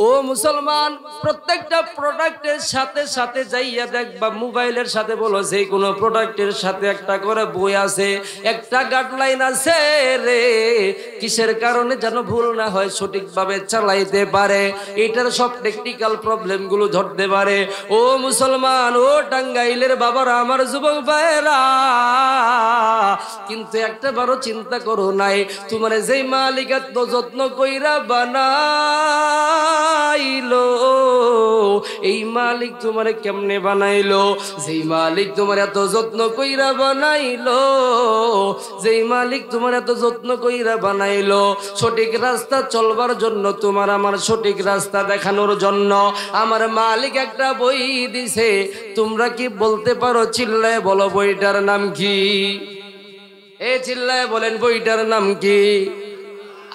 ও মুসলমান, প্রত্যেকটা প্রোডাক্টের সাথে সাথে যাইয়া দেখবা, মোবাইলের সাথে বলো যে কোনো প্রোডাক্টের সাথে একটা করে বই আছে, একটা গাইডলাইন আছে রে। কিসের কারণে যেন ভুল না হয়, সঠিকভাবে চালাইতে পারে, এটার সব টেকনিক্যাল প্রবলেমগুলো ধরতে পারে। ও মুসলমান, ও টাঙ্গাইলের বাবারা, আমার যুবক ভাইরা, কিন্তু একটা বারো চিন্তা করো নাই, তোমার যেই মালিক এত যত্ন কইরা বানাইলো, এই মালিক তোমারে কেমনে বানাইলো? যেই মালিক তোমার এত যত্ন কইরা বানাইলো, যেই মালিক তোমার এত যত্ন কইরা বানাইলো সঠিক রাস্তা চলবার জন্য, তোমার আমার সঠিক রাস্তা দেখানোর জন্য, আমার মালিক একটা বই দিছে। তোমরা কি বলতে পারো? চিল্লায় বলো, বইটার নাম কি? এ চিল্লায় বলেন, বইটার নাম কি?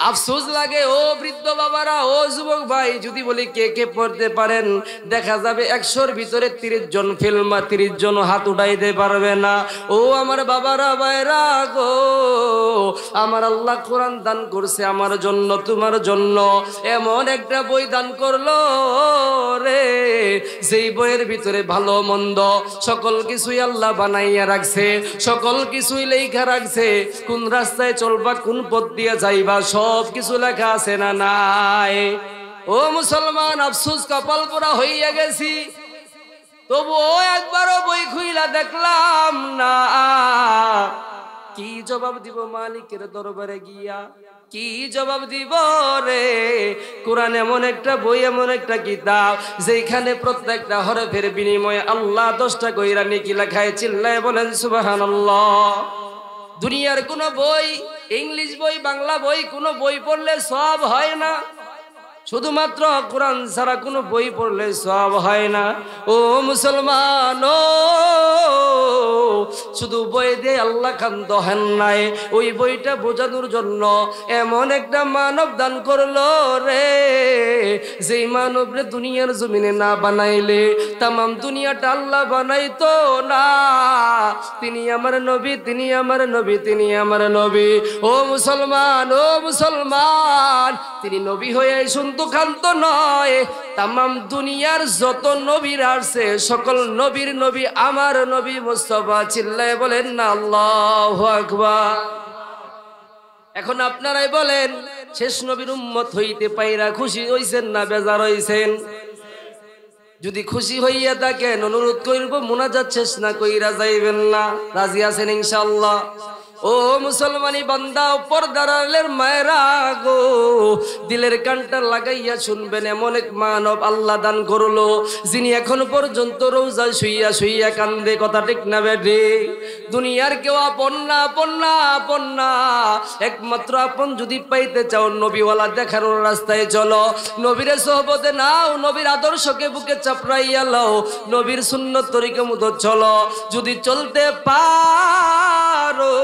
আফসোস লাগে ও বৃদ্ধ বাবারা, ও যুবক ভাই, যদি বলি কে কে পড়তে পারেন, দেখা যাবে 100-র ভিতরে 30 জন ফিল্মা, 30 জন হাত উঠাইতে পারবে না। ও আমার বাবারা, ভাইরা গো, আমার আল্লাহ কোরআন দান করছে আমার জন্য, তোমার জন্য। এমন একটা বই দান করলো রে, যেই বইয়ের ভিতরে ভালো মন্দ সকল কিছুই আল্লাহ বানাইয়া রাখছে, সকল কিছুই লেখা রাখছে, কোন রাস্তায় চলবা, কোন পথ দিয়ে যাইবা, সব কিছু লেখা আছে না নাই? ও মুসলমান, আফসোস কপাল পোড়া হইয়া গেছি, তবুও একবারও বই খুইলা দেখলাম না। কি জবাব দিব মালিকের দরবারে গিয়া? কি জবাব দিব রে? কোরআন এমন একটা বই, এমন একটা কিতাব, যেখানে প্রত্যেকটা হরফের বিনিময়ে আল্লাহ 10টা কইরা নেকি লেখায়। চিল্লায় বলেন সুবহানাল্লাহ। দুনিয়ার কোনো বই, ইংলিশ বই, বাংলা বই, কোনো বই পড়লে সওয়াব হয় না। শুধুমাত্র কোরআন ছাড়া কোনো বই পড়লে সওয়াব হয় না। ও মুসলমান, ও শুধু বই দিয়ে আল্লাহ কান্ত হেন নাই, ওই বইটা বোঝানোর জন্য এমন একটা মানব দান করলো রে, যেই মানব রে দুনিয়ার জমিনে না বানাইলে তামাম দুনিয়াটা আল্লাহ বানাইতো না। তিনি আমার নবী, তিনি আমার নবী, তিনি আমার নবী। ও মুসলমান, ও মুসলমান, তিনি নবী হয়ে শুনতো খান্ত নয়, তামাম দুনিয়ার যত নবীর আসছে সকল নবীর নবী আমার নবী মুস্তাফা। চিল্লায় বলেন না আল্লাহু আকবার। এখন আপনারাই বলেন, শেষ নবীর উম্মত হইতে পাইরা খুশি হইছেন না বেজার হইছেন? যদি খুশি হইয়া থাকেন, অনুরোধ করব মুনাজাত শেষ না কইরা যাইবেন না। রাজি আছেন ইনশাআল্লাহ? ও মুসলমানি বান্দা, পর্দার আড়ালের মায়েরা গো, দিলের কানটা লাগাইয়া শুনবেন, এমন এক মানব আল্লাহ দান করলো, যিনি এখন পর্যন্ত রোজায় শুইয়া শুইয়া কান্দে। কথা ঠিক না বেঠি? দুনিয়ার কেউ আপন না, আপন না, আপন না। একমাত্র আপন যদি পাইতে চাও, নবীওয়ালা দেখানোর রাস্তায় চলো, নবীর সোহবতে নাও, নবীর আদর্শকে বুকে চাপড়াইয়া লও, নবীর সুন্নত তরিকা মতো চলো। যদি চলতে পারো,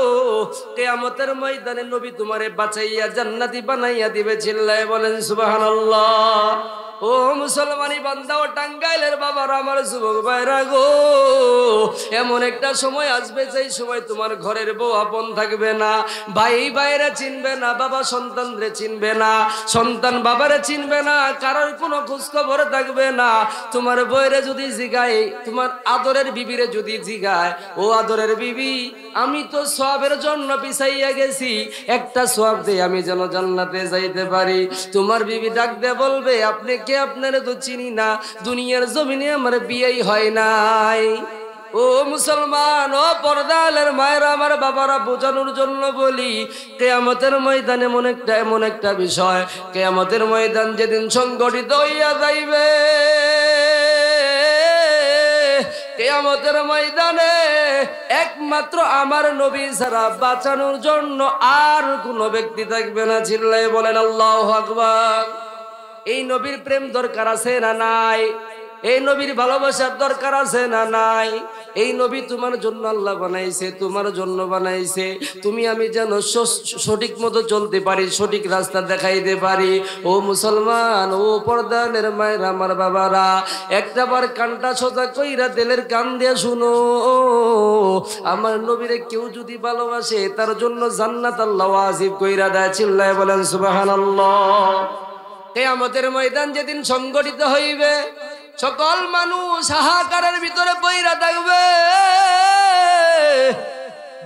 কিয়ামতের ময়দানে নবী তোমারে বাঁচাইয়া জান্নাতি বানাইয়া দিবে। চিল্লায় বলেন সুবহানাল্লাহ। ও মুসলমানি বান্দা, ও টাঙ্গাইলের বাবার, আমার যুবক ভাইরা গো, এমন একটা সময় আসবে যেই সময় তোমার ঘরের বউ আপন থাকবে না, ভাই ভাইরা চিনবে না, বাবা সন্তানরে চিনবে না, সন্তান বাবারে চিনবে না, কারোর কোনো খোঁজ খবর থাকবে না। তোমার বউরে যদি জিগায়, তোমার আদরের বিবিরে যদি জিগায়, ও আদরের বিবি, আমি তো সওয়াবের জন্য পিছাইয়া গেছি, একটা সওয়াব দিয়ে আমি যেন জান্নাতে যাইতে পারি। তোমার বিবি ডাক দিয়ে বলবে, আপনি কে? আপনারে তো চিনি না, দুনিয়ার জমিনে আমার বিয়েই হয় নাই। ও মুসলমান, ও পর্দালের মায়েরা, আমার বাবারা, বোঝানোর জন্য বলি, কিয়ামতের ময়দানে এমন একটা বিষয়, কিয়ামতের ময়দান যেদিন সংগঠিত হইয়া যাইবে, কিয়ামতের ময়দানে একমাত্র আমার নবী ছাড়া বাঁচানোর জন্য আর কোনো ব্যক্তি থাকবে না। চিল্লায় বলেন আল্লাহু আকবার। এই নবীর প্রেম দরকার আছে না নাই? এই নবীর ভালোবাসার দরকার আছে না নাই? এই নবী তোমার জন্য আল্লাহ বানাইছে, তোমার জন্য বানাইছে, তুমি আমি যেন সঠিক মতো চলতে পারি, সঠিক রাস্তা দেখাইতে পারি। ও মুসলমান, ও পর্দানের মায়ের, আমার বাবারা, একটাবার কানটা সোজা কইরা দিলের কান দিয়ে শুনো, আমার নবীরে কেউ যদি ভালোবাসে, তার জন্য জান্নাত আল্লাহ ওয়াজিব কইরা দেয়। চিল্লায় বলেন সুবহানাল্লাহ। কিয়ামতের ময়দান যেদিন সংগঠিত হইবে, সকল মানুষ হাহাকারের ভিতরে পইরা থাকবে,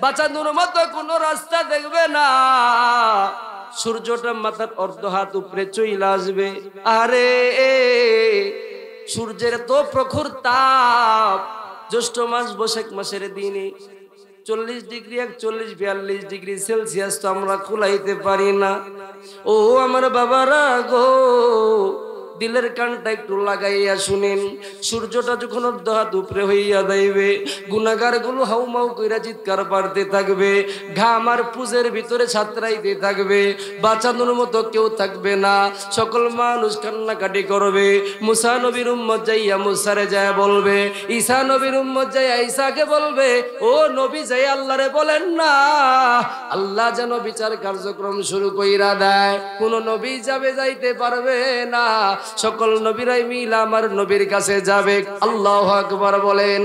বাঁচানোর মতো কোনো রাস্তা দেখবে না। সূর্যটা মাথার অর্ধ হাত উপরে চইলা আসবে। আরে সূর্যের তো প্রখর তাপ, জ্যৈষ্ঠ মাস বৈশাখ মাসের দিনে 40 ডিগ্রি 41-42 ডিগ্রি সেলসিয়াস তো আমরা কুলাইতে পারি না। ও আমার বাবারা গো, দিলের কানটা একটু লাগাইয়া শুনেন, সূর্যটা যখন অর্ধ হাত উপরে হইয়া যাইবে, গুনাহগার গুলো হাউমাউ কইরা চিৎকার পারতে থাকবে, ঘাম আর পুজের ভিতরে ছাত্রাইতে থাকবে, বাঁচানোর মতো কেউ থাকবে না, সকল মানুষ কান্নাকাটি করবে। মুসা নবীর উম্মত যাইয়া মুসারে যায় বলবে, ঈসা নবীর উম্মত যাইয়া ঈসাকে বলবে, ও নবী যাই আল্লাহরে বলেন না, আল্লাহ যেন বিচার কার্যক্রম শুরু কইরা দেয়। কোন নবী যাবে, যাইতে পারবে না, সকল নবীরাই মিলে আমার নবীর কাছে যাবে। আল্লাহু আকবার বলেন।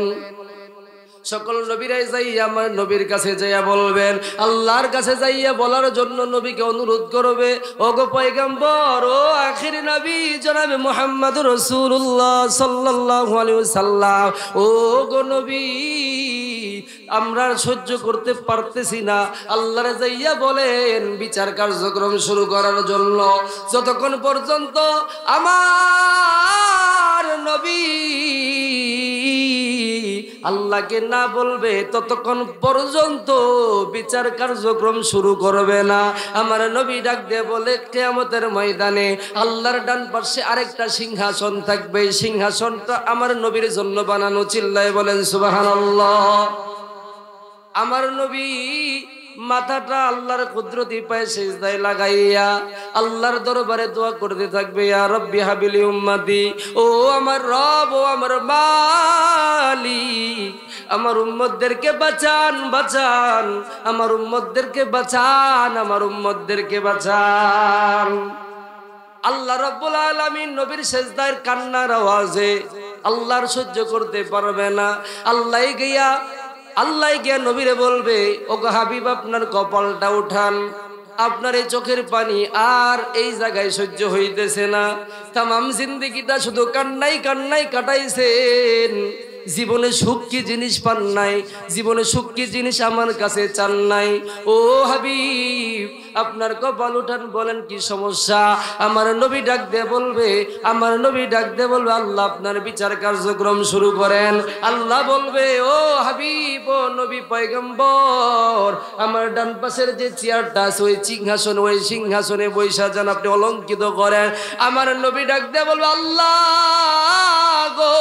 সকল নবীরাই যাইয়া আমার নবীর কাছে যাইয়া বলবেন, আল্লাহর কাছে যাইয়া বলার জন্য নবীকে অনুরোধ করবে, ওগো পয়গম্বর, ও আখির নবী জনাবে মুহাম্মদুর রাসূলুল্লাহ সাল্লাল্লাহু আলাইহি ওয়াসাল্লাম, ও গো নবী, আমরা সহ্য করতে পারতেছি না, আল্লাহরে যাইয়া বলেন বিচার কার্যক্রম শুরু করার জন্য। যতক্ষণ পর্যন্ত আমার নবী আল্লাহকে না বলবে, ততক্ষণ পর্যন্ত বিচার কার্যক্রম শুরু করবে না। আমার নবী ডাক দিয়ে বলে, কিয়ামতের ময়দানে আল্লাহর ডান পাশে আরেকটা সিংহাসন থাকবে, সিংহাসনটা আমার নবীর জন্য বানানো। চিল্লায় বলেন সুবহানাল্লাহ। আমার নবী মাথাটা আল্লাহর কুদরতি পায়ে সিজদায় লাগাইয়া আল্লাহর দরবারে দোয়া করতে থাকবে, ইয়া রাব্বি হাবিলি উম্মতি, ও আমার রব, ও আমার মালিক, আমার উম্মতদেরকে বাঁচান, বাঁচান, আমার উম্মতদেরকে বাঁচান, আমার উম্মতদেরকে বাঁচান। আল্লাহ রাব্বুল আলামিন নবীর সিজদার কান্নার আওয়াজে আল্লাহর সহ্য করতে পারবে না। আল্লাহ গিয়া নবীরে বলবে, ওগো হাবিব, আপনার কপালটা উঠান, আপনার এই চোখের পানি আর এই জায়গায় সহ্য হইতেছে না। তামাম জিন্দেগিটা শুধু কান্নাই কান্নাই কাটাইছেন, জীবনে সুখ কি জিনিস পান নাই, জীবনে সুখ কি জিনিস আমার কাছে চান নাই। ও হাবিব, আপনার কপাল উঠান, বলেন কি সমস্যা? আমার নবী ডাক দিয়ে বলবে, আমার নবী ডাক দিয়ে বলবে, আল্লাহ আপনার বিচার কার্যক্রম শুরু করেন। আল্লাহ বলবে, ও হাবিব, ও নবী পয়গম্বর, আমার ডান পাশের যে চেয়ারটা আছে ওই সিংহাসন, ওই সিংহাসনে বৈশা যান, আপনি অলঙ্কিত করেন। আমার নবী ডাক দিয়ে বলবে, আল্লাহ গো,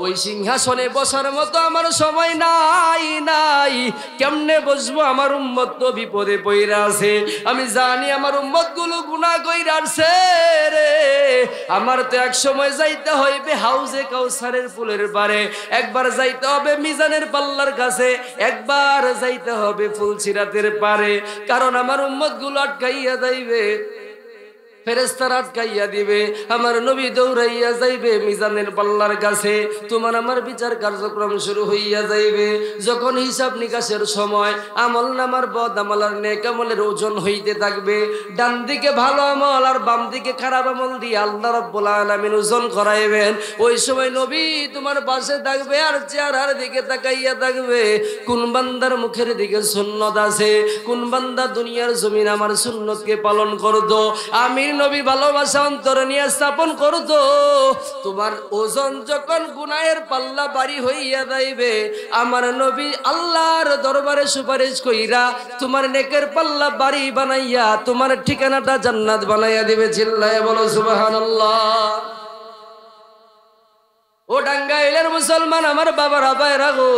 ওই সিংহাসনে বসার মতো আমার সময় নাই, কেমনে বসবো? আমার উম্মত তো বিপদে পইরা আছে, আমি জানি আমার উম্মত গুলো গুনাহ কইরা আছে রে। আমার তো এক সময় যাইতে হইবে হাউজে কাউসারের ফুলের পারে, একবার যাইতে হবে মিজানের পাল্লার কাছে, একবার যাইতে হবে ফুলসিরাতের পারে, কারণ আমার উম্মত গুলো আটকাইয়া যাইবে, ফেরেশতারা আটকাইয়া দিবে, আমার নবী দৌড়াইয়া যাইবে মিজানের পাল্লার কাছে, তোমার আমার বিচার কার্যক্রম শুরু হইয়া যাইবে। যখন হিসাব নিকাশের সময় আমল নামার বদ আমল আর নেক আমলের ওজন হইতে থাকবে, ডান দিকে ভালো আমল আর বাম দিকে খারাপ আমল দিয়ে আল্লাহ রাব্বুল আলামিন ওজন করাইবেন। ওই সময় নবী তোমার পাশে থাকবে আর চেহারার দিকে তাকাইয়া থাকবে, কোন বান্দার মুখের দিকে সুন্নত আছে, কোন বান্দা দুনিয়ার জমিন আমার সুন্নতকে পালন করতো, আমি নবী ভালোবাসা অন্তরে নিয়ে স্থাপন করতো। তোমার ওজন যখন গুনাহের পাল্লা বাড়ি হইয়া যাইবে, আমার নবী আল্লাহর দরবারে সুপারিশ কইরা তোমার নেকের পাল্লা বাড়ি বানাইয়া তোমার ঠিকানাটা জান্নাত বানাইয়া দিবে। চিল্লায়া বলো সুবহানাল্লাহ। ও টাঙ্গাইলের মুসলমান আমার বাবারা ভাইরা গো,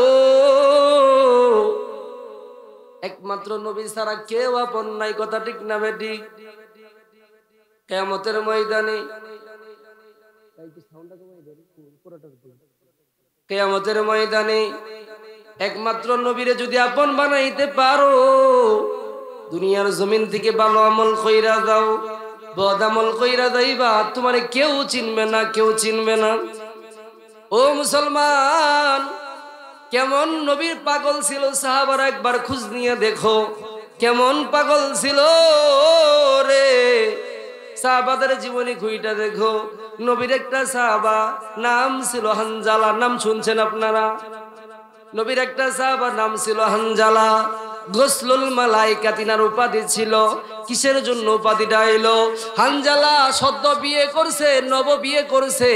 একমাত্র নবী ছাড়া কেউ আপন নাই, কথা ঠিক না বেটি? কিয়ামতের ময়দানে, কিয়ামতের ময়দানে একমাত্র নবীরে যদি আপন বানাইতে পারো, দুনিয়ার জমিন থেকে ভালো আমল কইরা দাও, বদ আমল কইরা যাইবা, তোমারে কেউ চিনবে না, কেউ চিনবে না। ও মুসলমান, কেমন নবীর পাগল ছিল সাহাবারা, একবার খোঁজ নিয়ে দেখো কেমন পাগল ছিল রে। সাহাবাদের জীবনী খুইটা দেখো। নবীর একটা সাহাবা নাম ছিল হানজালা, নাম শুনছেন আপনারা? নবীর একটা সাহাবার নাম ছিল হানজালা। গোসলুল মালাইকা তিনার উপাধি ছিল। কিসের জন্য উপাধিটা এলো? হানজালা সদ্য বিয়ে করছে, নব বিয়ে করছে,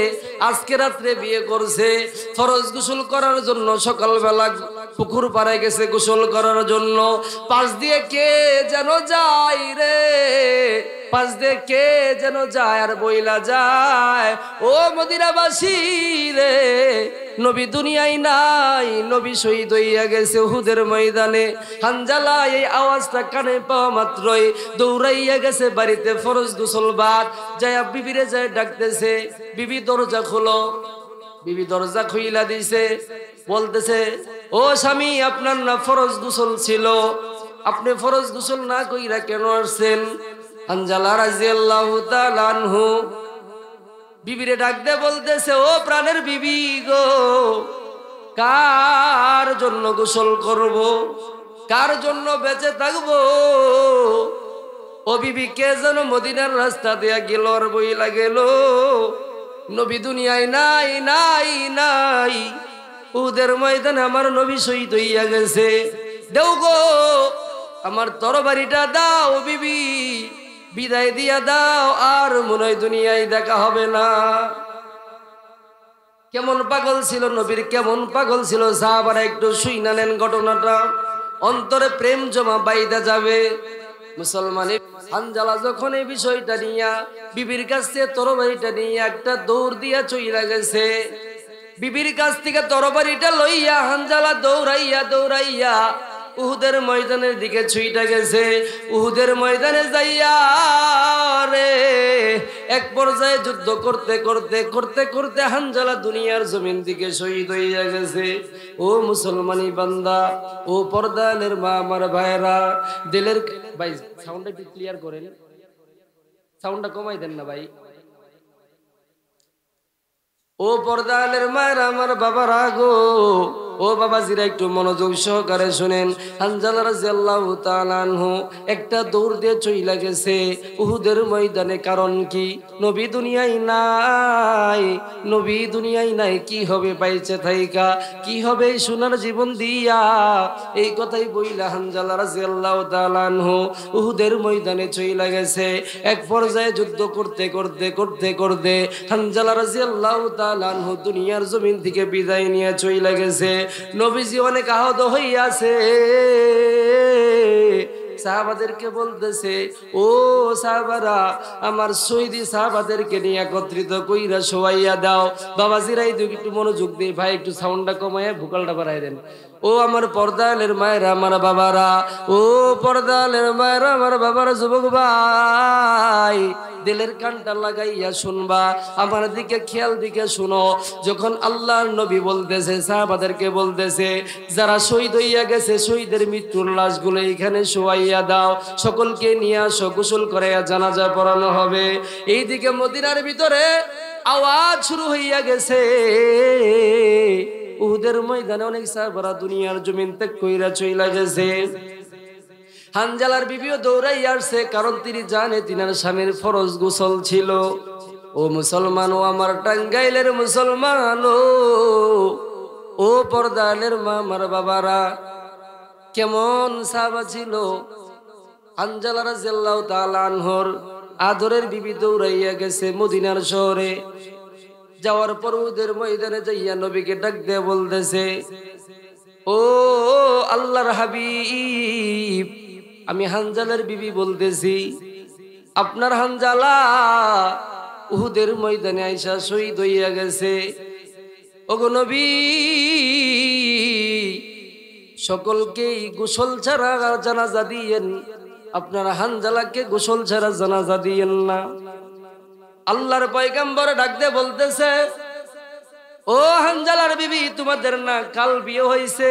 আজকে রাত্রে বিয়ে করছে। ফরজ গোসল করার জন্য সকালবেলা পুকুর পাড়ে গেছে গোসল করার জন্য। পাশ দিয়ে কে যেন যায় রে, পাশ দিয়ে কে যেন যায় আর বইলা যায়, ও মদিনাবাসী রে, নবী দুনিয়ায় নাই, নবী শহীদ হইয়া গেছে উহুদের ময়দানে। হানজালা এই আওয়াজটা কানে পাওয়া মাত্রই দৌড়াইয়া গেছে বাড়িতে ফরজ গোসল বাদ। যায়া বিবিরে যায় ডাকতেছে, বিবি দরজা খোলো। বিবি দরজা খুইলা দিছে, বলতেছে, ও স্বামী, আপনার না ফরজ গোসল ছিল, আপনি ফরজ গোসল না কইরা কেন আসছেন? হানজালা রাদিয়াল্লাহু তাআলা আনহু বিবিরে ডাক দে বলতেছে, ও প্রাণের বিবি গো, কার জন্য গোসল করব, কার জন্য বেঁচে থাকবো? ও বিবি, কে যেন মদিনার রাস্তা দিয়া গেল আর বইলা গেল, নবী দুনিয়ায় নাই, নাই, নাই, উহুদের ময়দানে আমার নবী শহীদ হইয়া গেছে। দেও গো, আমার তরবারিটা দাও বিবি, বিদায় দিয়া দাও, আর মনে হয় দুনিয়ায় দেখা হবে না। কেমন পাগল ছিল নবীর, কেমন পাগল ছিল সাহাবারা, একটু শুইনা নেন ঘটনাটা, অন্তরে প্রেম জমা বাইদা যাবে। মুসলমানের হানজালা যখন এই বিষয়টা নিয়া বিবির কাছ থেকে তরবারিটা নিয়ে একটা দৌড় দিয়া চইলা গেছে। বিবির কাছ থেকে তরবারিটা লইয়া হানজালা দৌড়াইয়া দৌড়াইয়া উহুদের ময়দানের দিকে ছুইটা গেছে। উহুদের ময়দানে যাইয়া রে এক পর্যায়ে যুদ্ধ করতে করতে করতে করতে হানজালা দুনিয়ার জমিন থেকে শহীদ হইয়া গেছে। ও মুসলমানি বান্দা, ও পর্দালের মা, আমার ভাইরা, দিলের ভাই সাউন্ডটা একটু ক্লিয়ার করেন, সাউন্ডটা কমাই দেন না ভাই। ও পর্দালের মায়ের আমার বাবারা গো, ও বাবাজিরা একটু মনোযোগ সহকারে শুনেন। হানজালা রাদিয়াল্লাহু তাআলা আনহু একটা দৌড় দিয়ে চইলা গেছে উহুদের ময়দানে। কারণ কি? নবী দুনিয়ায় নাই, নবী দুনিয়ায় নাই, কি হবে বাইচে থাইকা, কি হবে সোনার জীবন দিয়া? এই কথাই বইলা হানজালা রাদিয়াল্লাহু তাআলা আনহু উহুদের ময়দানে চইলা গেছে। এক পর্যায়ে যুদ্ধ করতে করতে করতে করতে হানজালা রাদিয়াল্লাহু তাআলা আনহু দুনিয়ার জমিন থেকে বিদায় নিয়ে চইলা গেছে। নবীজি অনেক আহত হইয়াছে। সাহাবাদেরকে বলতেছে, ও সাহাবারা, আমার শহীদি সাহাবাদেরকে নিয়ে একত্রিত কইরা শোয়াইয়া দাও। বাবাজিরা একটু মনোযোগ দিয়ে, ভাই একটু সাউন্ডটা কমাইয়া ভোকালটা বাড়াই দেন। ও আমার পর্দালের মায়েরা, আমার বাবারা, ও পর্দালের মায়েরা, আমার বাবারা, যুবক ভাই, দিলের কানটা লাগাইয়া শুনবা, আমার দিকে খেয়াল দিকে শুনো। যখন আল্লাহর নবী বলতেছে, সাহাবাদেরকে বলতেছে, যারা শহীদ হইয়া গেছে শহীদের মৃত্যুর লাশগুলো এখানে শোয়াইয়া দাও, সকলকে নিয়ে আসো, গোসল করাইয়া জানাজা পড়ানো হবে। এইদিকে মদিনার ভিতরে আওয়াজ শুরু হইয়া গেছে। উহুদের ময়দানে অনেক সাহাবারা দুনিয়ার জমিন ত্যাগ কইরা চইলা গেছে। হানজালার বিবিও দৌড়াই আসছে, কারণ তিনি জানে তিনার স্বামীর ফরজ গোসল ছিল। ও মুসলমান, ও আমার টাঙ্গাইলের মুসলমান, ও পর্দালের মা, আমার বাবারা, কেমন সাহাবা ছিল হানজালা রাদিয়াল্লাহু তাআলা আনহুর আদরের বিবি দৌড়াইয়া গেছে মদিনার শহরে। যাওয়ার পর উহুদের ময়দানে যাইয়া নবীকে ডাক দিয়ে বলতেছে, ও আল্লাহর হাবিব, আমি হানজালার বিবি বলতেছি, আপনার হানজালা উহুদের ময়দানে আইসা শহীদ হইয়া গেছে। ওগো নবী, সকলকেই গোসল ছাড়া জানাজা দিয়েন, আপনার হানজালাকে গোসল ছাড়া জানাজা দিয়েন না। আল্লাহর পয়গম্বর ডাক দিয়ে বলতেছে, ও হানজালার বিবি, তোমাদের না কাল বিয়ে হয়েছে?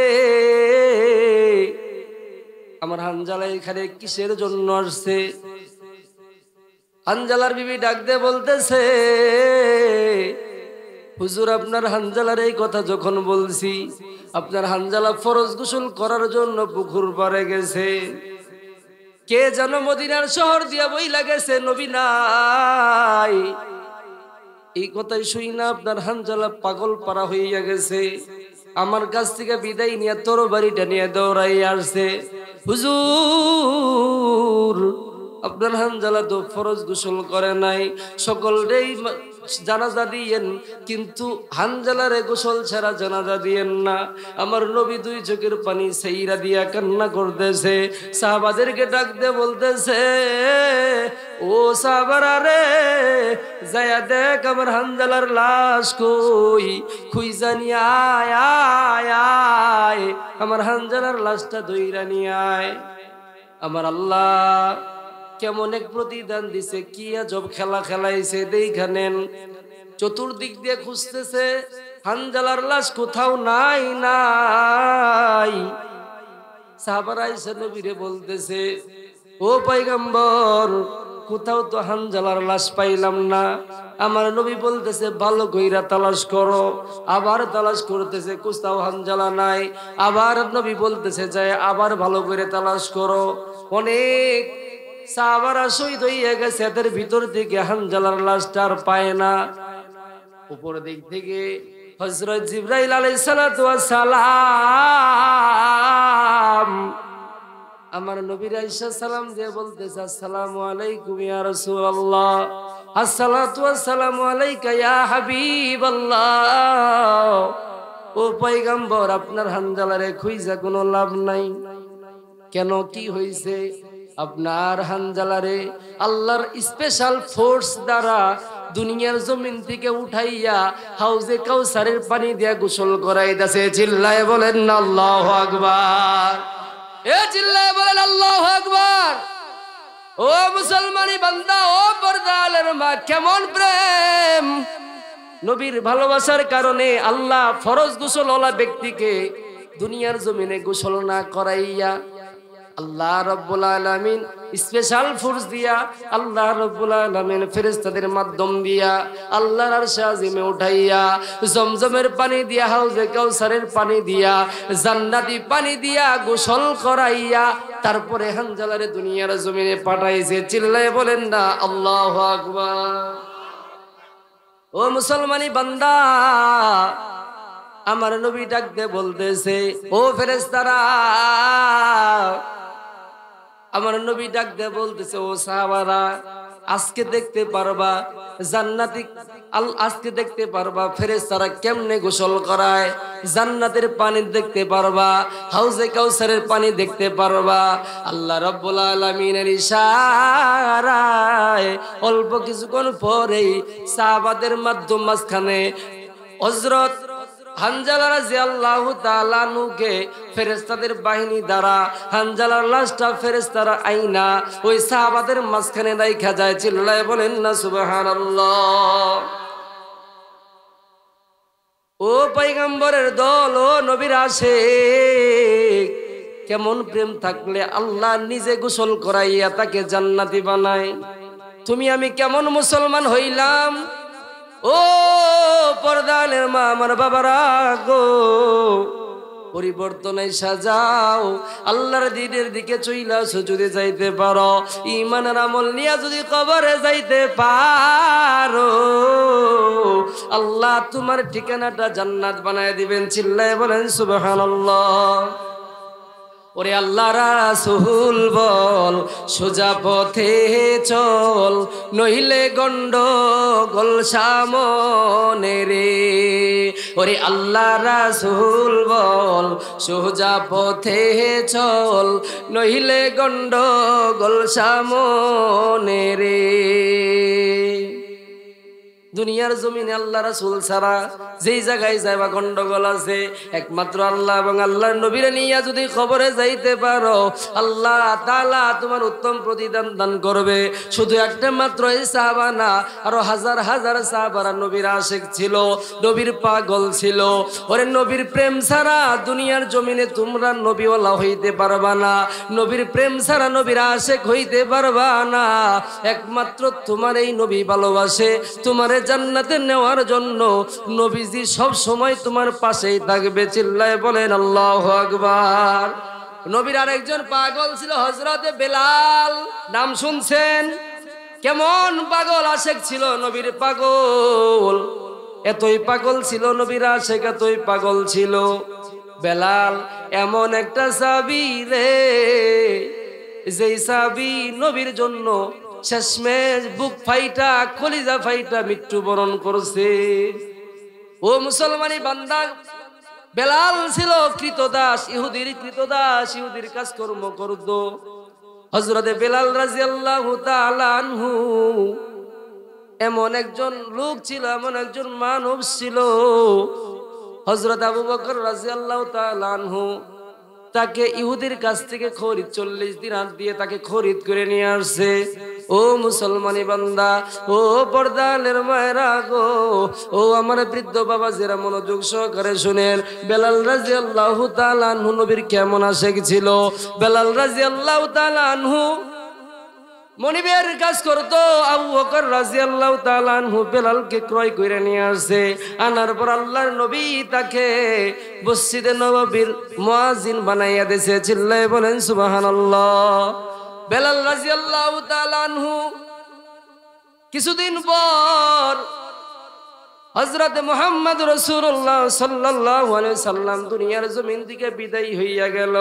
আমার হানজালা এখানে কিসের জন্য আসছে? হানজালার বিবি ডাক দিয়ে বলতেছে, হুজুর, আপনার হানজালার এই কথা যখন বলছি, আপনার হানজালা ফরজ গোসল করার জন্য পুকুর পাড়ে গেছে। কে যেন মদিনার শহর দিয়া বইলা গেছে, নবী নাই। এই কথাই শুই না আপনার হানজালা পাগল পারা হইয়া গেছে। আমার কাছ থেকে বিদায় নিয়ে তরবারিটা নিয়ে দৌড়াই আসছে। হুজুর, আপনার হানজালা তো ফরজ গোসল করে নাই, সকলরেই জানাজা দিয়েন, কিন্তু হানজালারে গোসল ছাড়া জানাজা দিয়েন না। আমার নবী দুই চোখের পানি সেইরা দিয়া কান্না করতেছে। সাহাবাদেরকে ডাক দিয়ে বলতেছে, ও সাহাবারা রে, যায়া দেখ আমার হানজালার লাশ কই, খুঁজা নিয়ে আয় আয় আয়, আমার হানজালার লাশটা ধইরা নিয়ে আয়। আমার আল্লাহ কেমন এক প্রতিদান দিছে, কি আজব খেলা খেলাইছে দেখানেন। চতুর্দিক দিয়ে খুঁজতেছে, হানজালার লাশ কোথাও নাই নাই। সাহাবারা এসে নবীরে বলতেছে, ও পয়গম্বর, কোথাও তো হানজালার লাশ পাইলাম না। আমার নবী বলতেছে, ভালো কইরা তালাশ করো। আবার তালাশ করতেছে, কোথাও হানজালা নাই। আবার নবী বলতেছে, যায় আবার ভালো করে তালাশ করো। অনেক সাহাবারা শহীদ হইয়া গেছে, এদের ভিতর থেকে হানজালার লাশটা আর পায় না। উপর দিক থেকে হযরত জিবরাইল আলাইহিস সালাতু ওয়াস সালাম আমার নবীর আয়েশা সালাম দিয়ে বলতেছে, আসসালামু আলাইকুম ইয়া রাসূলুল্লাহ, আসসালাতু ওয়াসসালামু আলাইকা ইয়া হাবিবাল্লাহ। ও পয়গম্বর, আপনার হানজালারে খুঁজা কোনো লাভ নাই। কেন, কি হইছে? আপনার হানজালারে আল্লাহর স্পেশাল ফোর্স দ্বারা দুনিয়ার জমিন থেকে উঠাইয়া হাউজে কাউসারের পানি দিয়া গোসল করাইতাছে। চিল্লায় বলেন না আল্লাহু আকবার। এ চিল্লায় বলেন আল্লাহু আকবার। ও মুসলমানি বান্দা, ও পর্দালের মা, কেমন প্রেম! নবীর ভালোবাসার কারণে আল্লাহ ফরজ গোসলওয়ালা ব্যক্তিকে দুনিয়ার জমিনে গোসল না করাইয়া আল্লাহ রাব্বুল আলামিন স্পেশাল ফোর্স দিয়া, আল্লাহ রাব্বুল আলামিন ফেরেশতাদের মাধ্যম দিয়া আল্লাহর আরশে আজিমে উঠাইয়া জমজমের পানি দিয়া, হাউজে কাউসারের পানি দিয়া, জান্নাতি পানি দিয়া গোসল করাইয়া তারপরে হানজালারে দুনিয়ার জমিনে পাঠাইছে। চিল্লায় বলেন না আল্লাহু আকবার। ও মুসলমানি বান্দা, আমার নবী ডাক দিয়ে বলতেছে, ও ফেরেশতারা, আমার নবী ডাক দিয়ে বলতেছে, ও সাহাবারা, আজকে দেখতে পারবা জান্নাতি, আজকে দেখতে পারবা ফেরেশতারা কেমনে গোসল করায়, জান্নাতের পানি দেখতে পারবা, হাউজে কাউসারের পানি দেখতে পারবা। আল্লাহ রাব্বুল আলামিনের ইশারায় অল্প কিছুক্ষণ পরেই সাহাবাদের মাঝখানে হযরত হানজালা রাদিয়াল্লাহু তাআলা আনহুকে ফেরেশতাদের বাহিনী দ্বারা হানজালার লাশটা ফেরেশতারা আইনা ওই সাহাবাদের মাঝখানে রাইখা যায়। চিল্লায় বলেন না সুবহানাল্লাহ। ও পয়গম্বরের দল, ও নবীর আশিক, কেমন প্রেম থাকলে আল্লাহ নিজে গোসল করাইয়া তাকে জান্নাতি বানায়। তুমি আমি কেমন মুসলমান হইলাম? ও পর্দানের মা, আমার বাবারা গো, পরিবর্তনে সাজাও, আল্লাহর দ্বীনের দিকে চইলাছো যদি যাইতে পারো, ঈমানের আমল নিয়ে যদি কবরে যাইতে পারো, আল্লাহ তোমার ঠিকানাটা জান্নাত বানায় দিবেন। চিল্লায় বলেন সুবহানাল্লাহ। ওরে আল্লাহ রাসূল বল, সোজা পথে চল, নইলে গন্ডগোল সামনে রে। ওরে আল্লাহ রাসূল বল, সোজা পথে চল, নইলে গন্ডগোল সামনে রে। দুনিয়ার জমিনে আল্লাহ রাসূল ছাড়া যেই জায়গায় যাইবা গন্ডগোল আছে, একমাত্র আল্লাহ এবং আল্লাহর নবীরে নিয়ে যদি খবরে যাইতে পারো, আল্লাহ তাআলা তোমার উত্তম প্রতিদান দান করবে। শুধু একটা মাত্র এই সাহাবা না, আরো হাজার হাজার সাহাবারা নবীর আশিক ছিল, নবীর পাগল ছিল। ওরে নবীর প্রেম ছাড়া দুনিয়ার জমিনে তোমরা নবীওয়ালা হইতে পারবা না, নবীর প্রেম ছাড়া নবীর আশিক হইতে পারবা না। একমাত্র তোমার এই নবী ভালোবাসে, তোমার জান্নাতে নেওয়ার জন্য নবীজি সব সময় তোমার পাশেই থাকবে। চিল্লায় বলেন আল্লাহু আকবার। নবীর আরেকজন পাগল ছিল হযরতে বেলাল, নাম শুনছেন? কেমন পাগল আশেক ছিল নবীর পাগল, এতই পাগল ছিল নবীর আশেক, এতই পাগল ছিল বেলাল। এমন একটা সাহাবী রে, যেই সাহাবী নবীর জন্য শেষমেশ বুক ফাইটা কলিজা ফাইটা মৃত্যুবরণ করছে। ও মুসলমানি বান্দা, বেলাল ছিল কৃতদাস, ইহুদির কৃতদাস, ইহুদির কাজকর্ম করত। হযরতে বেলাল রাদিয়াল্লাহু তাআলা আনহু এমন একজন লোক ছিল, এমন একজন মানব ছিল। হযরত আবু বকর রাদিয়াল্লাহু তাআলা আনহু তাকে ইহুদির কাছ থেকে খরিদ 40 দিনার দিয়ে তাকে খরিদ করে নিয়ে আসছে। ও মুসলমানি বান্দা, ও পর্দালের মায়েরা গো, ও আমার বৃদ্ধ বাবা যারা মনোযোগ সহকারে শুনেন, বেলাল রাদিয়াল্লাহু তাআলা আনহু নবীর কেমন আশেক ছিল। বেলাল রাদিয়াল্লাহু তাআলা আনহু মনিবের কাজ করতো। আবু বকর রাদিয়াল্লাহু তাআলা আনহু বেলালকে ক্রয় করে নিয়ে আসে। আনার পর আল্লাহর নবী তাকে মসজিদে নববীর মুয়াজ্জিন বানাইয়া দিয়েছে। চিল্লায়ে বলেন সুবহানাল্লাহ। বেলাল রাদিয়াল্লাহু তাআলা আনহু কিছুদিন পর হযরত মুহাম্মদ রাসূলুল্লাহ সাল্লাল্লাহু আলাইহি সাল্লাম দুনিয়ার জমিন থেকে বিদায় হইয়া গেল।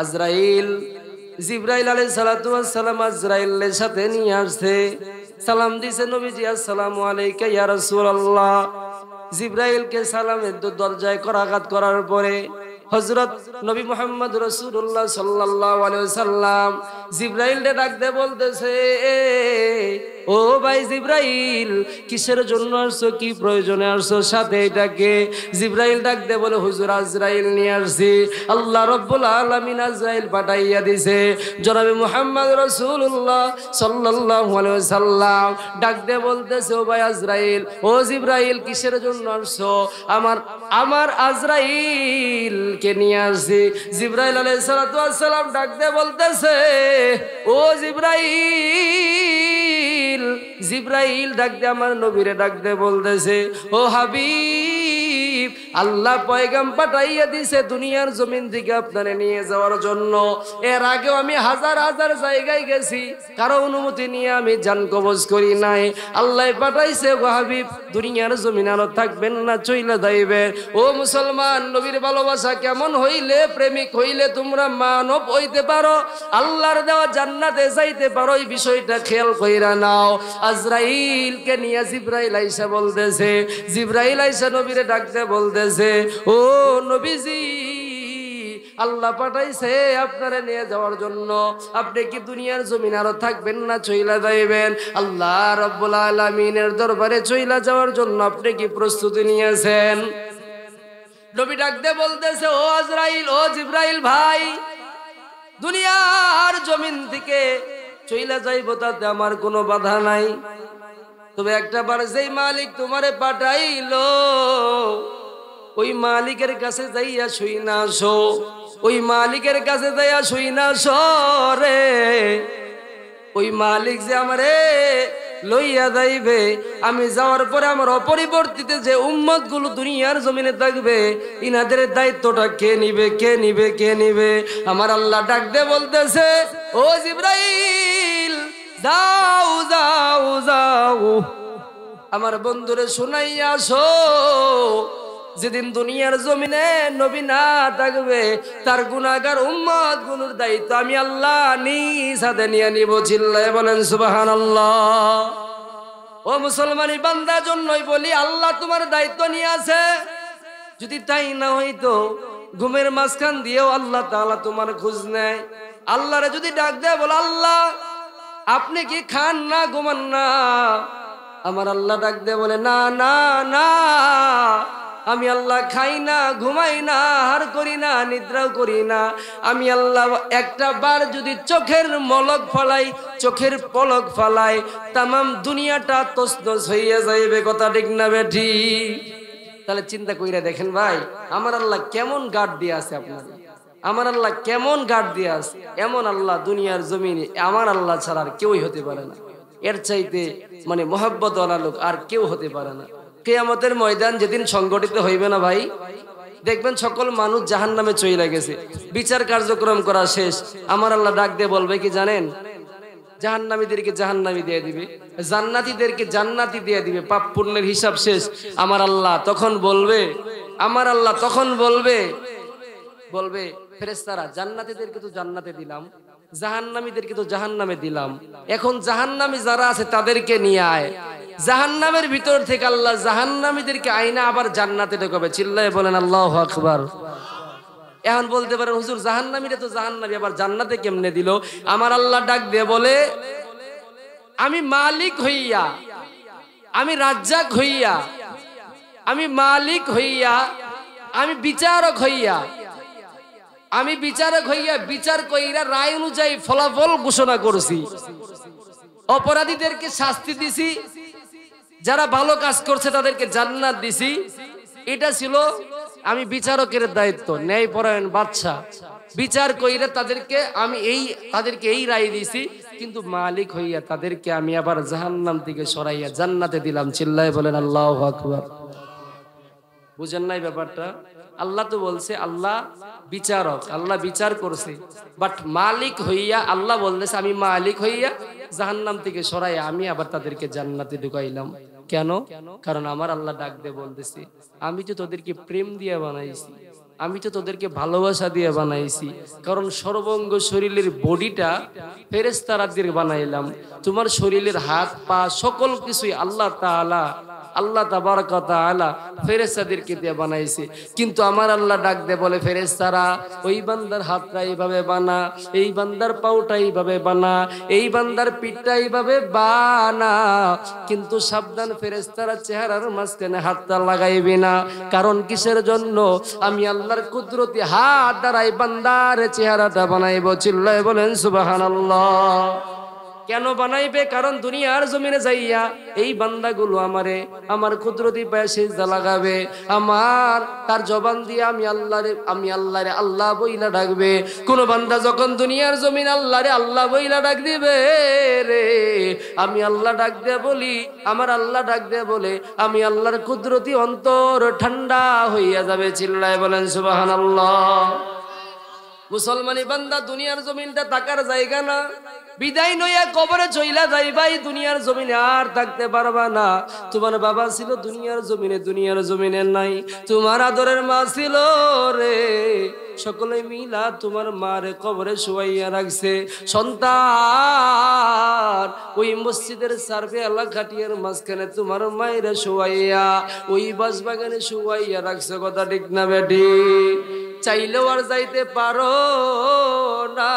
আজরাইল জিবরাইল আলাইহিস সালাতু ওয়াস সালাম আজরাইলের সাথে নিয়ে আসছে। সালাম দিছে নবীজি, আসসালামু আলাইকা ইয়া রাসূলুল্লাহ। জিবরাইলকে সালামের দরজায় করাঘাত করার পরে হযরত নবী মুহাম্মদ রাসূলুল্লাহ সাল্লাল্লাহু আলাইহি সাল্লাম জিবরাইলকে ডাক দিয়ে বলতেছে, ও ভাই জিবরাইল, কিসের জন্য আসছো, কি প্রয়োজনে আসছো, সাথে এটাকে? জিবরাইল ডাক দিয়ে বলে, হুজুর আজরাইল নিয়ে আসছি। আল্লাহ রাব্বুল আলামিন আজরাইল পাঠাইয়া দিছে। জনাবে মুহাম্মদ রাসূলুল্লাহ সাল্লাল্লাহু আলাইহি সাল্লাম ডাক দিয়ে বলতেছে, ও ভাই আজরাইল, ও জিবরাইল, কিসের জন্য আসছো? আমার আজরাইল কে নিয়ে আসছি। জিবরাইল আলাইহিস সালাতু ওয়াস সালাম ডাক দিয়ে বলতেছে, ও জিবরাইল। জিবরাইল ডাক দিয়ে আমার নবীরে ডাক দিয়ে বলতেছে, ও হাবিব, আল্লাহ পয়গাম পাঠাইয়া দিছে দুনিয়ার জমিন থেকে আপনারে নিয়ে যাওয়ার জন্য। এর আগেও আমি হাজার হাজার জায়গায় গেছি, কারো অনুমতি নিয়ে আমি জান কবজ করি নাই। আল্লাহ পাঠাইছে, ও হাবিব, দুনিয়ার জমিন আর থাকবেন না, চইলা যাইবেন। ও মুসলমান, নবীর ভালোবাসা কেমন হইলে, প্রেমিক হইলে তোমরা মানব হইতে পারো, আল্লাহর দেওয়া জান্নাতে যাইতে পারো, এই বিষয়টা খেয়াল কইরা নাও। আজরাইলকে নিয়ে জিবরাইল আইসা বলতেছে, জিবরাইল আইসা নবীরে ডাকতে বলতেছে, ও নবীজি, আল্লাহ পাঠাইছে আপনারে নিয়ে যাওয়ার জন্য। আপনি কি দুনিয়ার জমিন আরো থাকবেন না, চইলা যাইবেন? আল্লাহ রাব্বুল আলামিনের দরবারে চইলা যাওয়ার জন্য আপনি কি প্রস্তুতি নিয়েছেন? নবী ডাকতে বলতেছে, ও আজরাইল, ও জিবরাইল ভাই, দুনিয়ার জমিন থেকে চইলা যাইব, তাতে আমার কোনো বাধা নাই। তবে একটা বার যেই মালিক তোমারে পাঠাইলো, ওই মালিকের কাছে যাইয়া শুই না আসো, ওই মালিকের কাছে যাইয়া শুই না আসো রে। ওই মালিক যে আমারে লইয়া যাইবে, আমি যাওয়ার পরে আমার অপরিবর্তিত যে উম্মত গুলো দুনিয়ার জমিনে থাকবে, ইনাদের দায়িত্বটা কে নিবে, কে নিবে, কে নিবে? আমার আল্লাহ ডাক দিয়ে বলতেছে, ও জিবরাইল, যাও যাও যাও, আমার বন্ধুরে শুনাইয়া আসো, যেদিন দুনিয়ার জমিনে নবী না থাকবে, তার গুনাহগার উম্মত গুলোর দায়িত্ব আমি আল্লাহ নিজ হাতে নিয়ে নিব। চিল্লায়ে বলেন সুবহানাল্লাহ। ও মুসলমানি বান্দা, জন্যই বলি আল্লাহ তোমার দায়িত্ব নিয়ে আছে। যদি তাই না হইতো, ঘুমের মাঝখান দিয়েও আল্লাহ তাআলা তোমার খোঁজ নেয়। আল্লাহরে যদি ডাক দেয়, বল, আল্লাহ আপনি কি খান না, ঘুমান না? আমার আল্লাহ ডাক দেয় বলে, না না না, আমি আল্লাহ খাই না, ঘুমাই না, আহার করি না, নিদ্রাও করি না। আমি আল্লাহ একটা বার যদি চোখের মলক ফলাই, চোখের পলক ফালাই, তামাম দুনিয়াটা তছনছ হইয়া যাইবে। কথা ঠিক না বেঠি? তাহলে চিন্তা কইরা দেখেন ভাই, আমার আল্লাহ কেমন গার্ড দিয়ে আছে আপনাদের, আমার আল্লাহ কেমন গার্ড দিয়ে আছে। এমন আল্লাহ দুনিয়ার জমিনে আমার আল্লাহ ছাড়া আর কেউই হতে পারে না। এর চাইতে মানে মোহাব্বত ওয়ালা লোক আর কেউ হতে পারে না। কিয়ামতের ময়দান যেদিন সংগঠিত হইবে না ভাই, দেখবেন সকল মানুষ জাহান্নামে চলে গেছে, বিচার কার্যক্রম করা শেষ, আমার আল্লাহ ডাক দিয়ে বলবে কি জানেন? জাহান্নামীদেরকে জাহান্নামী দিয়ে দিবে, জান্নাতীদেরকে জান্নাতি দিয়ে দিবে, পাপ পুণ্যের হিসাব শেষ। আমার আল্লাহ তখন বলবে, আমার আল্লাহ তখন বলবে ফেরেশতারা জান্নাতীদেরকে তো জান্নাতে দিলাম, জাহান্নামীদেরকে তো জাহান্নামে দিলাম, এখন জাহান্নামী যারা আছে তাদেরকে নিয়ে আয়। জাহান্নামের ভিতর থেকে আল্লাহ জাহান্নামীদেরকে আইনা আবার জান্নাতে ঢোকাবে। চিল্লায়ে বলেন আল্লাহু আকবার। এখন বলতে পারেন হুজুর জাহান্নামীরা তো জাহান্নামী, আবার জান্নাতে কেমনে দিল? আমার আল্লাহ ডাক দিয়ে বলে, আমি মালিক হইয়া, আমি রাজ্জাক হইয়া, আমি মালিক হইয়া, আমি বিচারক হইয়া, আমি বিচারক হইয়া বিচার কইরা রায় অনুযায়ী ফলাফল ঘোষণা করছি, অপরাধীদেরকে শাস্তি দিছি, যারা ভালো কাজ করছে তাদেরকে জান্নাত দিছি। এটা ছিল আমি বিচারকের দায়িত্ব, ন্যায়পরায়ণ বাদশা। বিচার কইরা তাদেরকে আমি তাদেরকে এই রায় দিছি, কিন্তু মালিক হইয়া তাদেরকে আমি আবার জাহান্নাম থেকে সরাইয়া জান্নাতে দিলাম। চিল্লায়ে বলেন আল্লাহু আকবার। বুঝেন নাই ব্যাপারটা? আল্লাহ তো বলছে আল্লাহ বিচারক, আল্লাহ বিচার করছে, বাট মালিক হইয়া আল্লাহ বলতেছে আমি মালিক হইয়া জাহান্নাম থেকে সরাইয়া আমি আবার তাদেরকে জান্নাতে ঢুকাইলাম। কেন? কারণ আমার আল্লাহ ডাক দিয়ে বলতেছে আমি তো তোদেরকে প্রেম দিয়ে বানাইছি, আমি তো তোদেরকে ভালোবাসা দিয়ে বানাইছি। কারণ সর্বঙ্গ শরীরের বডিটা ফেরেশতারা দিয়ে বানাইলাম, তোমার শরীরের হাত পা সকল কিছুই আল্লাহ তাআলা তাবারক ওয়া তাআলা ফেরেশতাদেরকে দিয়ে বানাইছে। কিন্তু আমার আল্লাহ ডাক দিয়ে বলে ফেরেশতারা ওই বান্দার হাতটা এইভাবে বানা, এই বান্দার পাউটা এইভাবে বানা, এই বান্দার পিঠটা এইভাবে বানা, কিন্তু সাবধান ফেরেশতারা চেহারার মাঝখানে হাতটা লাগাইবে না। কারণ কিসের জন্য? আমি আল্লাহর কুদরতি হাত দ্বারাই বান্দার চেহারাটা বানাইবো। চিল্লায়ে বলেন সুবহানাল্লাহ। কেন বানাইবে? কারণ দুনিয়ার জমিনে যাইয়া এই বান্দাগুলো আমারে আমার কুদরতি পায়ে সিজদা লাগাবে, আমার তার জবান দিয়ে আমি আল্লাহরে আল্লাহ বইলা ডাকবে। কোন বান্দা যখন দুনিয়ার জমিন আল্লাহরে আল্লাহ বইলা ডাক দিবে রে, আমি আল্লাহ ডাক দিয়ে বলি, আমার আল্লাহ ডাক দিয়ে বলে, আমি আল্লাহর কুদরতি অন্তর ঠান্ডা হইয়া যাবে। চিল্লায়ে বলেন সুবহানাল্লাহ। মুসলমানি বান্দা দুনিয়ার জমিনটা থাকার জায়গা না, বিদায় নইয়া কবরে চইলা যাইবাই, দুনিয়ার জমিনে আর থাকতে পারবা না। তোমার বাবা ছিল দুনিয়ার জমিনে নাই, তোমার আদরের মা ছিল রে, সকলে মিলা তোমার মারে কবরে শুয়াইয়া রাখছে। সন্তান ওই মসজিদের সার্ভে এলাকাটিয়ার মাঝখানে তোমার মায়ের শুয়াইয়া ওই বাসবাগানে শুয়াইয়া রাখছে। কথা ঠিক না বেটি? চাইলেও আর যাইতে পারো না,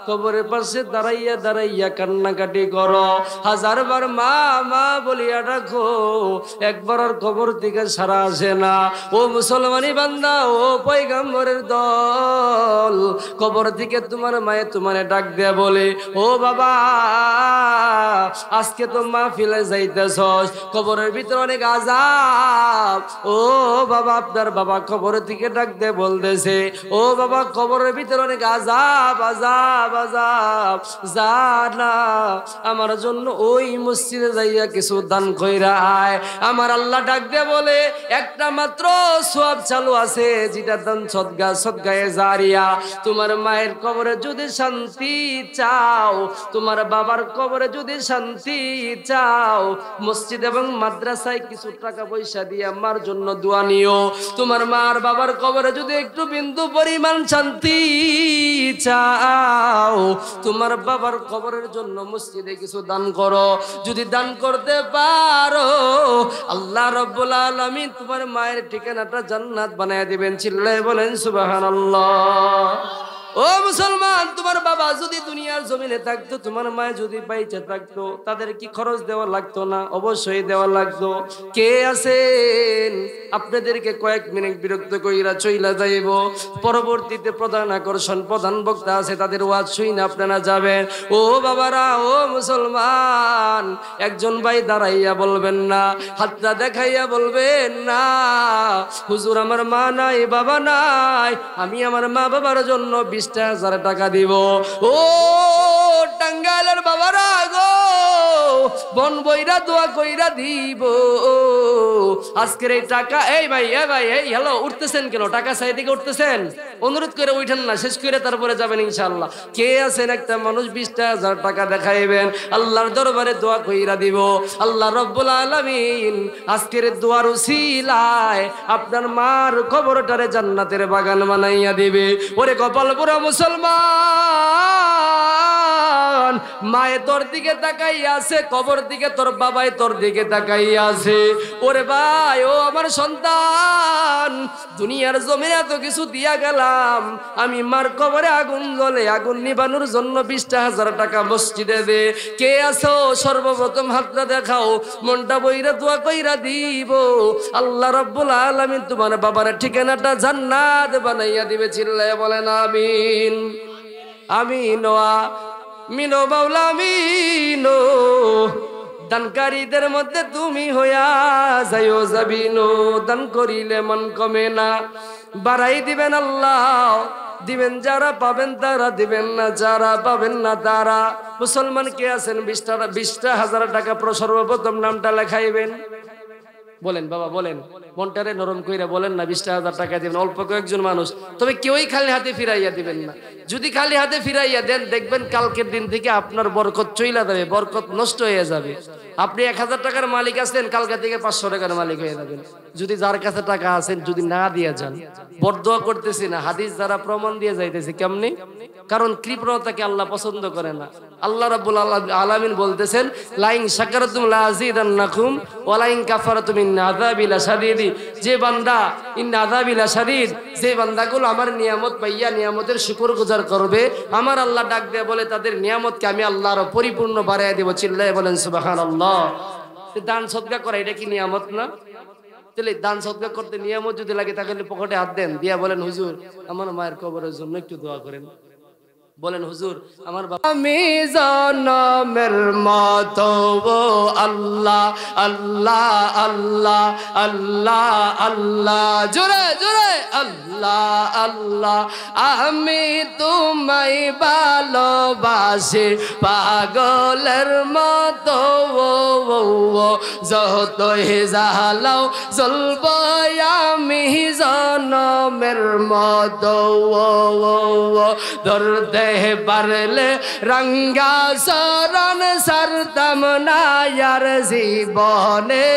কবরের পাশে দাঁড়াইয়া দাঁড়াইয়া কান্নাকাটি করো, হাজারবার মা মা বলিয়া ডাকো, একবার আর কবর থেকে সারা আসে না। ও মুসলমানি বান্দা, ও পয়গম্বরের দল, কবর থেকে তোমার মায়ে তোমারে ডাক দেয়া বলে, ও বাবা আজকে তো মাহফিলে যাইতেছস, কবরের ভিতরে অনেক আযাব। ও বাবা, আপনার বাবা কবর থেকে ডাক দে বলতেছে, ও বাবা কবরের ভিতরে অনেক আযাব আযাব আযাব, জানা আমার জন্য ওই মসজিদে যাইয়া কিছু দান কইরা আয়। আমার আল্লাহ ডাক দে বলে, একটা মাত্র সওয়াব চালু আছে, যেটা দান সদকায়ে জারিয়া। তোমার মায়ের কবরে যদি শান্তি চাও, তোমার বাবার কবরে যদি শান্তি চাও, মসজিদ এবং মাদ্রাসায় কিছু টাকা পয়সা দিয়ে আমার জন্য দোয়া নিও। তোমার মার বাবার কবরে যদি একটু বিন্দু পরিমাণ শান্তি চাও, তোমার বাবার কবরের জন্য মসজিদে কিছু দান করো। যদি দান করতে পারো, আল্লাহ রাব্বুল আলামিন তোমার মায়ের ঠিকানাটা জান্নাত বানায় দিবেন। চিল্লায়ে বলেন সুবহানাল্লাহ। ও মুসলমান, তোমার বাবা যদি দুনিয়ার জমিনে থাকতো, তোমার মা যদি বাইচে থাকতো, তাদের কি খরচ দেওয়া লাগতো না? অবশ্যই দেওয়া লাগতো। কে আছেন? আপনাদেরকে কয়েক মিনিট বিরক্ত কইরা চইলা যাইব, পরবর্তীতে প্রধান আকর্ষণ প্রধান বক্তা আছে, তাদের ওয়াজ শুনে আপনারা যাবেন। ও বাবারা, ও মুসলমান, একজন ভাই দাঁড়াইয়া বলবেন না, হাতটা দেখাইয়া বলবেন না, হুজুর আমার মা নাই বাবা নাই, আমি আমার মা বাবার জন্য 20,000 টাকা দিব। ও টাঙ্গাইলের বাবারা গো, বন বইরা দোয়া কইরা দিব, আজকের এই টাকা, এই ভাই এই হ্যালো, উঠতেছেন কেন? টাকা চাই দিকে উঠতেছেন? অনুরোধ করে উঠেন না, শেষ করে তারপরে যাবেন ইনশাআল্লাহ। কে আছেন একটা মানুষ 20,000 টাকা দেখাইবেন, আল্লাহর দরবারে দোয়া কইরা দিব। আল্লাহ রব্বুল আলামিন আজকের দোয়ার উসিলায় আপনার মার কবরটারে জান্নাতের বাগান বানাইয়া দিবে। ওরে কপাল পোড়া মুসলমান, মায়ে তোর দিকে তাকাইয়া আছে, কবর দিকে তোর বাবাই তোর দিকে তাকাইয়া আছে। ওরে ভাই, ও আমার সন্তান, দুনিয়ার জমিনে এত কিছু দিয়া গেলাম, আমি মার কবরে আগুন জ্বলে, আগুন নিবানোর জন্য 20,000 টাকা মসজিদে দে। কে আছো সর্বপ্রথম হাতটা দেখাও, মনটা বইরা দোয়া কইরা দিব। আল্লাহ রাব্বুল আলামিন তোমার বাবার ঠিকানাটা জান্নাত বানাইয়া দিবে। চিল্লায় বলেন আমিন। আমিন মিনো মাওলা মিনো। দানকারীদের মধ্যে তুমি হইয়া যাইও যাবিনো, দান করিলে মন কমে না, বাড়াই দিবেন আল্লাহ। দিবেন যারা পাবেন তারা, দিবেন না যারা পাবেন না তারা। মুসলমান কে আছেন 20,000 টাকা সর্বপ্রথম নামটা লেখাইবেন? বলেন বাবা, বলেন, মনটারে নরম কইরা বলেন না 20,000 টাকা দিবেন। অল্প কয়েকজন মানুষ, তবে কেউই খালি হাতে ফিরাইয়া দিবেন না। যদি খালি হাতে ফিরাইয়া দেন, দেখবেন কালকের দিন থেকে আপনার বরকত চইলা যাবে, বরকত নষ্ট হয়ে যাবে। আপনি 1,000 টাকার মালিক আছেন, কালকে থেকে 500 টাকার মালিক হয়ে যাবেন। যদি যার কাছে টাকা আছেন যদি না দিয়া যান, বরদোয়া করতেছি না, হাদিস দ্বারা প্রমাণ দিয়ে যাইতেছি। কেমনি? কারণ কৃপণতাকে আল্লাহ পছন্দ করে না। আল্লাহ রাব্বুল আলামিন বলতেছেন, লাইন শাকারতুম লাযিদান্নাকুম ওয়া লাইন কাফারতুম ইন্না আযাবি লাশাদীদ। যে বান্দা ইন্না আযাবি লাশাদীদ, যে বান্দাগুলো আমার নিয়ামত পাইয়া নিয়ামতের শুকরগুজার করবে, আমার আল্লাহ ডাক দিয়ে বলে তাদের নিয়ামতকে আমি আল্লাহ আরো পরিপূর্ণ বাড়াইয়া দেব। চিল্লায়ে বলেন সুবহানাল্লাহ। দান সদকা করা এটা কি নিয়ামত না? তাহলে দান সদকা করতে নিয়ামত যদি লাগে, তাহলে পকেটে হাত দেন, দিয়া বলেন, হুজুর আমার মায়ের কবরের জন্য একটু দোয়া করেন। বলেন, হুজুর আমার বাবা আমি জনমের মতো আল্লাহ আল্লাহ আল্লাহ আল্লাহ আল্লাহ, জোরে জোরে আল্লাহ আল্লাহ। আমি তোমায় ভালোবাসি পাগলের মতো, যতই জ্বালাও জ্বলব আমি জনমের মতো। ধরতে পারলে রঙ্গা শরণ সারতাম না ইয়ার জীবনে,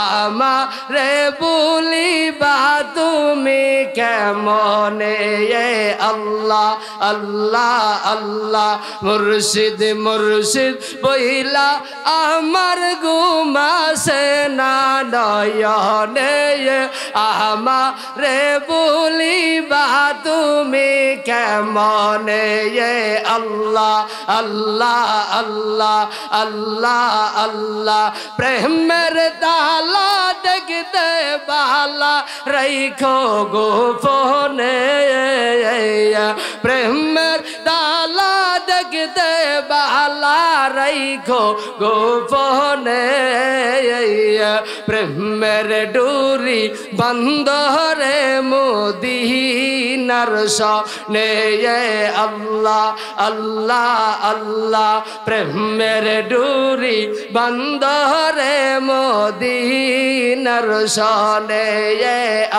আমারে ভুলিবা তুমি কেমনে। আল্লাহ আল্লাহ আল্লাহ, মুর্শিদ মুর্শিদ বইলা আমার ঘুমাসে না নয়নে, আমারে ভুলিবা তুমি কেমনে। আল্লাহ আল্লাহ আল্লাহ আল্লাহ আল্লাহ। প্রেমের তালা দেখতে বালা রাইখো গোপনে, প্রেমের তালা দেখতে বালা রাইখো গোপনে। প্রেমের ডুরি বন্দরে মদিনার সনে। আল্লাহ আল্লাহ আল্লাহ, প্রেমের ডুরি বন্দরে মদিনার সনে।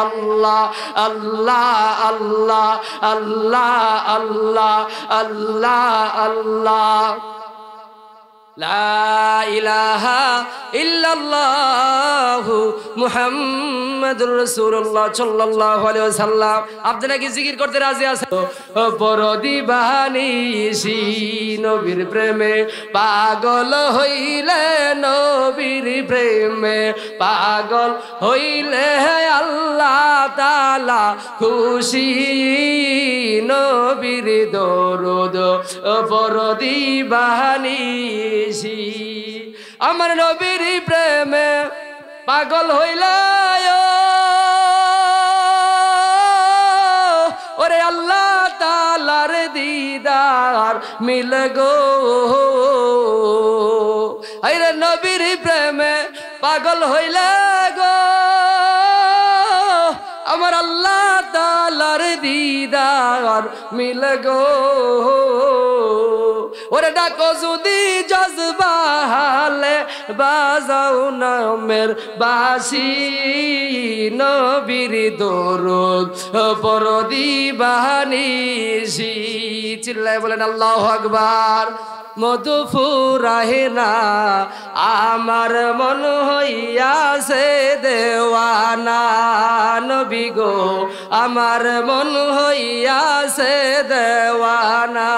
আল্লাহ আল্লাহ আল্লাহ আল্লাহ আল্লাহ আল্লাহ আল্লাহ। লা ইলাহা ইল্লাল্লাহু মুহাম্মাদুর রাসূলুল্লাহ সাল্লাল্লাহু আলাইহি ওয়াসাল্লাম। আপনি নাকি জিকির করতে রাজি আছেন? পরদিবানিশি নবীর প্রেমে পাগল হইলে, নবীর প্রেমে পাগল হইলে আল্লাহ তাআলা খুশি। নবীর দরুদ পরদিবানিশি, আমার নবীর প্রেমে পাগল হইলে ওরে আল্লাহ তাআলার দিদার মিলে গো। আরে নবীর প্রেমে পাগল হইলে গো, আমার আল্লাহ তাআলার দিদার মিলে গো। ওরে ডাকো যদি জজবাহালে বাজাও নামের বাসি নবীর দরুদ পরদি বাহানিসি চিল্লায় বলেন আল্লাহু আকবার মধু ফুরাহে না আমার মন হইয়াছে দেওয়ানা নবী গো আমার মন হইয়াছে দেওয়ানা